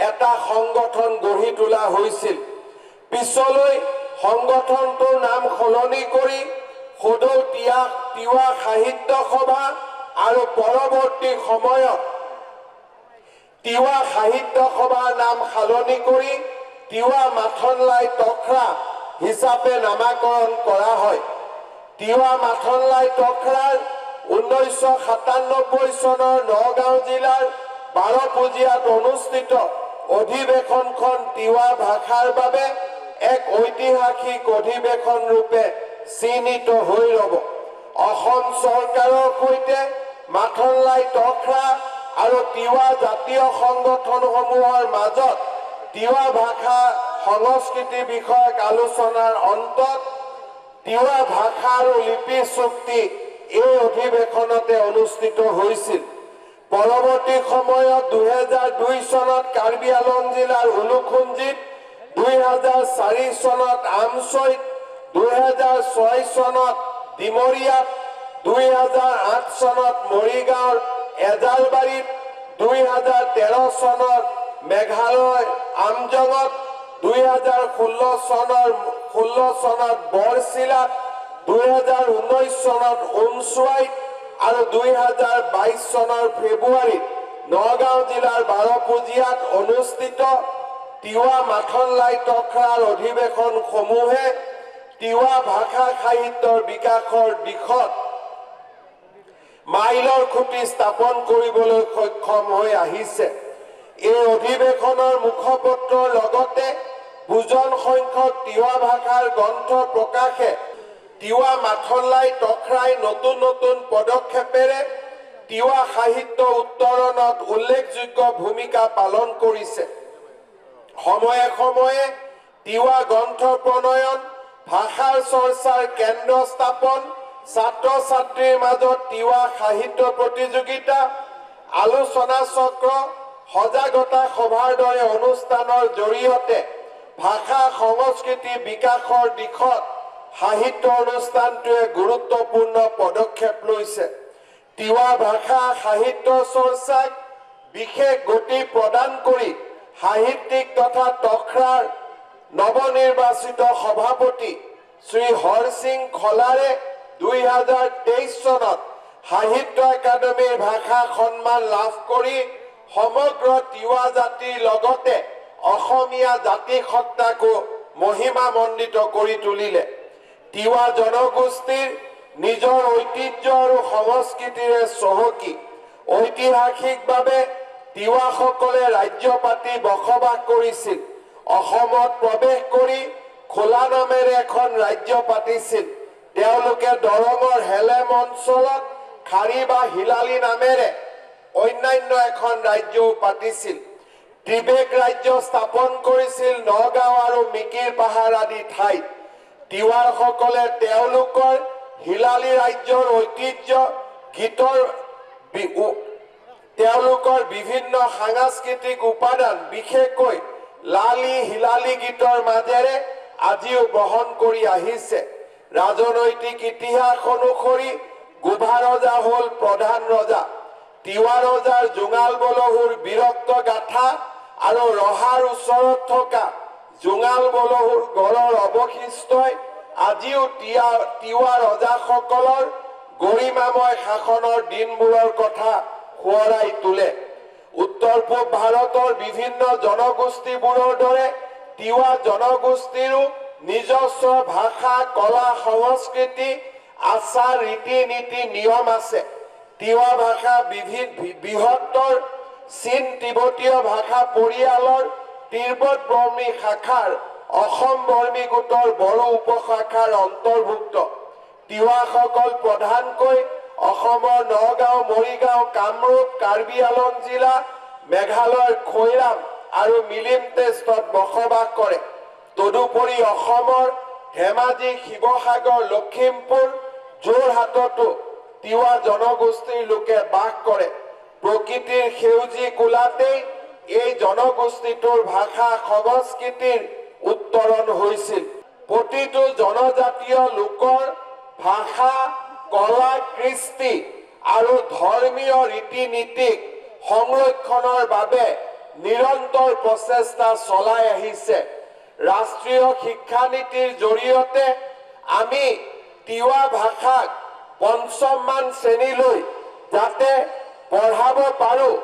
এটা সংগঠন গঢ়ি তোলা হৈছিল। পিছলৈ সংগঠনটোৰ নাম সলনি কৰি সদৌ তিৱা সাহিত্য সভা আৰু পৰৱৰ্তী সময়ত তিৱা সাহিত্য সভাৰ নাম সলনি কৰি তিৱা মাথনলাই তখৰা হিচাপে নামাকৰণ কৰা হয়। তিৱা মাথনলাই তখৰাৰ 1997 চনৰ নগাঁও জিলাৰ বাৰপুজীয়াত অনুষ্ঠিত অধিৱেশনখন তিৱা ভাষাৰ বাবে এক ঐতিহাসিক অধিৱেশন ৰূপে চিহ্নিত হৈ ৰব। অসম চৰকাৰৰ সৈতে মাথনলাই তখৰা আৰু তিৱা জাতীয় সংগঠনসমূহৰ মাজত তিৱা ভাষা সংস্কৃতি বিষয়ক আলোচনাৰ অন্তত তিৱা ভাষা আৰু লিপি চুক্তি এই অধিৱেশনতে অনুষ্ঠিত হৈছিল। পৰৱৰ্তী সময়ত 2002 চনত কাৰ্বি আলং জিলাৰ উলুখুঞ্জিত, 2004 চনত আমচৈত, 2006 চনত ডিমৰীয়াত, 2008 চনত মৰিগাঁৱৰ এজালবাৰীত, 2013 চনত মেঘালয় আমজঙত, 2016 চনত বৰচিলাত, 2019 চনত উমচুৱাইত আৰু 2022 চনৰ ফেব্ৰুৱাৰীত নগাঁও জিলাৰ বাৰপুজীয়াত অনুষ্ঠিত তিৱা মাথনলাই তখৰাৰ অধিৱেশনসমূহে তিৱা ভাষা সাহিত্যৰ বিকাশৰ দিশত মাইলৰ খুঁটি স্থাপন কৰিবলৈ সক্ষম হৈ আহিছে। এই অধিৱেশনৰ মুখপত্ৰৰ লগতে বুজন সংখ্যক তিৱা ভাষাৰ গ্ৰন্থ প্ৰকাশে তিৱা মাথনলাই তখৰাই নতুন নতুন পদক্ষেপেৰে তিৱা সাহিত্য উত্তৰণত উল্লেখযোগ্য ভূমিকা পালন কৰিছে। সময়ে সময়ে তিৱা গ্ৰন্থ প্ৰণয়ন, ভাষাৰ চৰ্চাৰ কেন্দ্ৰ স্থাপন, ছাত্ৰ ছাত্ৰীৰ মাজত তিৱা সাহিত্য প্ৰতিযোগিতা, আলোচনা চক্ৰ, সজাগতা সভাৰ দৰে অনুষ্ঠানৰ জৰিয়তে ভাষা সংস্কৃতি বিকাশৰ দিশত সাহিত্য অনুষ্ঠানটোৱে গুৰুত্বপূৰ্ণ পদক্ষেপ লৈছে। তিৱা ভাষা সাহিত্য চৰ্চাক বিশেষ গতি প্ৰদান কৰি সাহিত্যিক তথা তখৰাৰ নৱনিৰ্বাচিত সভাপতি শ্ৰী হৰ সিং খলাৰে 2023 চনত সাহিত্য একাডেমীৰ ভাষা সন্মান লাভ কৰি সমগ্ৰ তিৱা জাতিৰ লগতে অসমীয়া জাতি সত্তাকো মহিমামণ্ডিত কৰি তুলিলে। তিৱা জনগোষ্ঠীৰ নিজৰ ঐতিহ্য আৰু সংস্কৃতিৰে চহকী। ঐতিহাসিকভাৱে তিৱাসকলে ৰাজ্য পাতি বসবাস কৰিছিল। অসমত প্ৰৱেশ কৰি খোলা নামেৰে এখন ৰাজ্য পাতিছিল। তেওঁলোকে দৰঙৰ হেলেম অঞ্চলত খাৰী বা হিলালী নামেৰে অন্যান্য এখন ৰাজ্যও পাতিছিল। ত্ৰিবেগ ৰাজ্য স্থাপন কৰিছিল নগাঁও আৰু মিকিৰ পাহাৰ আদি ঠাইত। তিৱাসকলে তেওঁলোকৰ হিলালী ৰাজ্যৰ ঐতিহ্য গীতৰ তেওঁলোকৰ বিভিন্ন সাংস্কৃতিক উপাদান বিশেষকৈ লালি হিলালী গীতৰ মাজেৰে আজিও বহন কৰি আহিছে। ৰাজনৈতিক ইতিহাস অনুসৰি গোভা ৰজা হ'ল প্ৰধান ৰজা। তিৱা ৰজাৰ জোঙাল বলহুৰ বীৰত্ব গাথা আৰু ৰহাৰ ওচৰত থকা জোঙাল বলহুৰ গড়ৰ অৱশিষ্টই আজিও তিৱা ৰজাসকলৰ গৰিমাময় শাসনৰ দিনবোৰৰ কথা সোঁৱৰাই তোলে। উত্তৰ পূব ভাৰতৰ বিভিন্ন জনগোষ্ঠীবোৰৰ দৰে তিৱা জনগোষ্ঠীৰো নিজস্ব ভাষা, কলা, সংস্কৃতি, আচাৰ, ৰীতি নীতি, নিয়ম আছে। তিৱা ভাষা বৃহত্তৰ চীন তিব্বতীয় ভাষা পৰিয়ালৰ তিব্বত বৰ্মী শাখাৰ অসম বৰ্মী গোটৰ বড়ো উপশাখাৰ অন্তৰ্ভুক্ত। তিৱাসকল প্ৰধানকৈ অসমৰ নগাঁও, মৰিগাঁও, কামৰূপ, কাৰ্বি আলং জিলা, মেঘালয়ৰ খৈৰাম আৰু মিলিম টেষ্টত বসবাস কৰে। তদুপৰি অসমৰ ধেমাজি, শিৱসাগৰ, লখিমপুৰ, যোৰহাটতো তিৱা জনগোষ্ঠীৰ লোকে বাস কৰে। প্ৰকৃতিৰ সেউজী কোলাতেই এই জনগোষ্ঠীটোৰ ভাষা সংস্কৃতিৰ উত্তৰণ হৈছিল। প্ৰতিটো জনজাতীয় লোকৰ ভাষা, কলা, কৃষ্টি আৰু ধৰ্মীয় ৰীতি নীতিক সংৰক্ষণৰ বাবে নিৰন্তৰ প্ৰচেষ্টা চলাই আহিছে। ৰাষ্ট্ৰীয় শিক্ষানীতিৰ জৰিয়তে আমি তিৱা ভাষাক ৫ম শ্ৰেণীলৈ যাতে পঢ়াব পাৰোঁ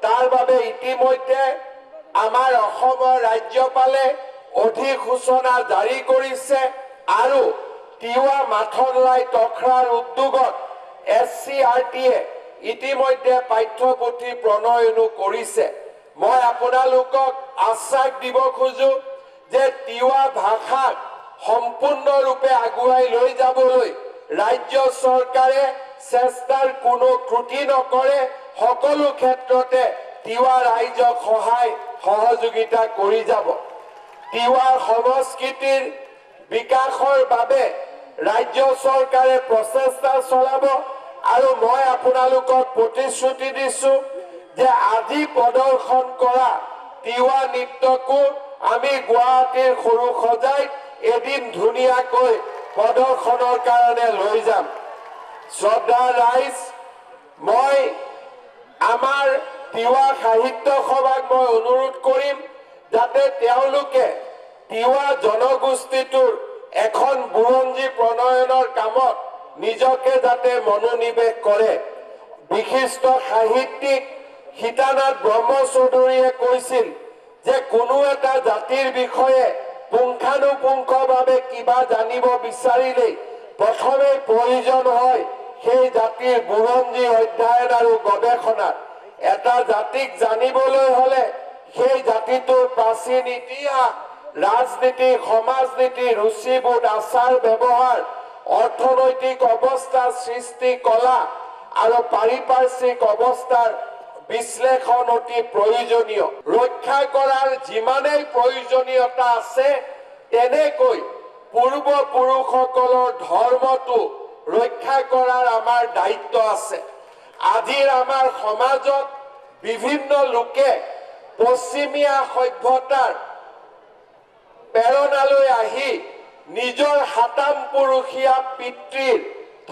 তাৰ বাবে ইতিমধ্যে আমাৰ অসমৰ ৰাজ্যপালে অধিসূচনা জাৰি কৰিছে আৰু তিৱা মাথনলাই তখৰাৰ উদ্যোগত SCRTয়ে ইতিমধ্যে পাঠ্যপুথি প্ৰণয়নো কৰিছে। মই আপোনালোকক আশ্বাস দিব খোজো যে তিৱা ভাষাক সম্পূৰ্ণৰূপে আগুৱাই লৈ যাবলৈ ৰাজ্য চৰকাৰে চেষ্টাৰ কোনো ত্ৰুটি নকৰে। সকলো ক্ষেত্ৰতে তিৱা ৰাইজক সহায় সহযোগিতা কৰি যাব। তিৱা সংস্কৃতিৰ বিকাশৰ বাবে ৰাজ্য চৰকাৰে প্ৰচেষ্টা চলাব আৰু মই আপোনালোকক প্ৰতিশ্ৰুতি দিছো যে আজি প্ৰদৰ্শন কৰা তিৱা নৃত্যকো আমি গুৱাহাটীৰ সৰু সজাইত এদিন ধুনীয়াকৈ প্ৰদৰ্শনৰ কাৰণে লৈ যাম। শ্ৰদ্ধা ৰাইজ, মই আমাৰ তিৱা সাহিত্য সভাক মই অনুৰোধ কৰিম যাতে তেওঁলোকে তিৱা জনগোষ্ঠীটোৰ এখন বুৰঞ্জী প্ৰণয়নৰ কামত নিজকে যাতে মনোনিৱেশ কৰে। বিশিষ্ট সাহিত্যিক সীতানাথ ব্ৰহ্মচৌধুৰীয়ে কৈছিল যে কোনো এটা জাতিৰ বিষয়ে পুংখানুপুংখভাৱে কিবা জানিব বিচাৰিলেই প্ৰথমে প্ৰয়োজন হয় সেই জাতিৰ বুৰঞ্জী অধ্যয়ন আৰু গৱেষণাৰ। এটা জাতিক জানিবলৈ হলে সেই জাতিটোৰ প্ৰাচীন ইতিহাস, ৰাজনীতি, সমাজনীতি, ৰুচিবোধ, আচাৰ ব্যৱহাৰ, অৰ্থনৈতিক অৱস্থা, সৃষ্টি কলা আৰু পাৰিপাৰ্শ্বিক অৱস্থাৰ বিশ্লেষণ অতি প্ৰয়োজনীয়। ৰক্ষা কৰাৰ যিমানেই প্ৰয়োজনীয়তা আছে তেনেকৈ পূৰ্বপুৰুষসকলৰ ধৰ্মটো ৰক্ষা কৰাৰ আমাৰ দায়িত্ব আছে। আজিৰ আমাৰ সমাজত বিভিন্ন লোকে পশ্চিমীয়া সভ্যতাৰ প্ৰেৰণালৈ আহি নিজৰ সাতাম পুৰুষীয়া পিতৃৰ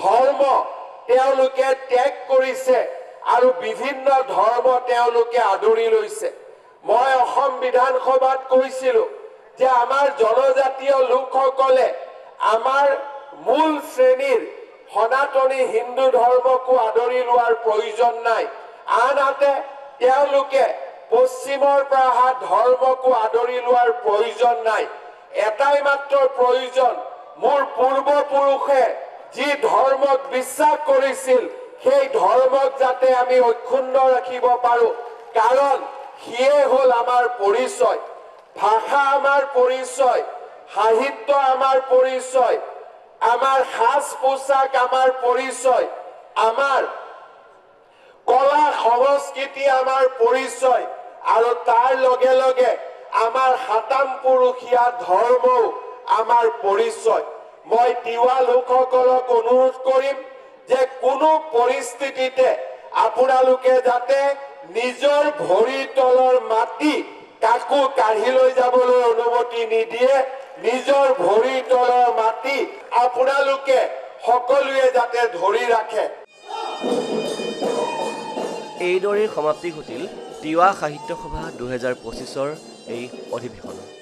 ধৰ্ম তেওঁলোকে ত্যাগ কৰিছে আৰু বিভিন্ন ধৰ্ম তেওঁলোকে আদৰি লৈছে। মই অসম বিধানসভাত কৈছিলো যে আমাৰ জনজাতীয় লোকসকলে আমাৰ মূল শ্ৰেণীৰ সনাতনী হিন্দু ধৰ্মকো আদৰি লোৱাৰ প্ৰয়োজন নাই আনহাতে তেওঁলোকে পশ্চিমৰ পৰা অহা ধৰ্মকো আদৰি লোৱাৰ প্ৰয়োজন নাই এটাই মাত্ৰ প্ৰয়োজন মোৰ পূৰ্বপুৰুষে যি ধৰ্মক বিশ্বাস কৰিছিল সেই ধৰ্মক যাতে আমি অক্ষুণ্ণ ৰাখিব পাৰো কাৰণ সিয়ে হ'ল আমাৰ পৰিচয় ভাষা আমাৰ পৰিচয় সাহিত্য আমাৰ পৰিচয় আমাৰ সাজ পোছাক আমাৰ পৰিচয় আমাৰ কলা সংস্কৃতি আমাৰ পৰিচয় আৰু তাৰ লগে লগে আমাৰ হাতাম পুৰুষীয়া ধৰ্মও আমাৰ পৰিচয় মই তিৱা লোকসকলক অনুৰোধ কৰিম যে কোনো পৰিস্থিতিতে আপোনালোকে যাতে নিজৰ ভৰিৰ তলৰ মাটি কাকো কাঢ়ি লৈ যাবলৈ অনুমতি নিদিয়ে নিজৰ ভৰিৰ তলৰ মাটি আপোনালোকে সকলোৱে যাতে ধৰি ৰাখে এইদৰে সমাপ্তি ঘটিল তিৱা সাহিত্য সভা 2025ৰ এই অধিৱেশন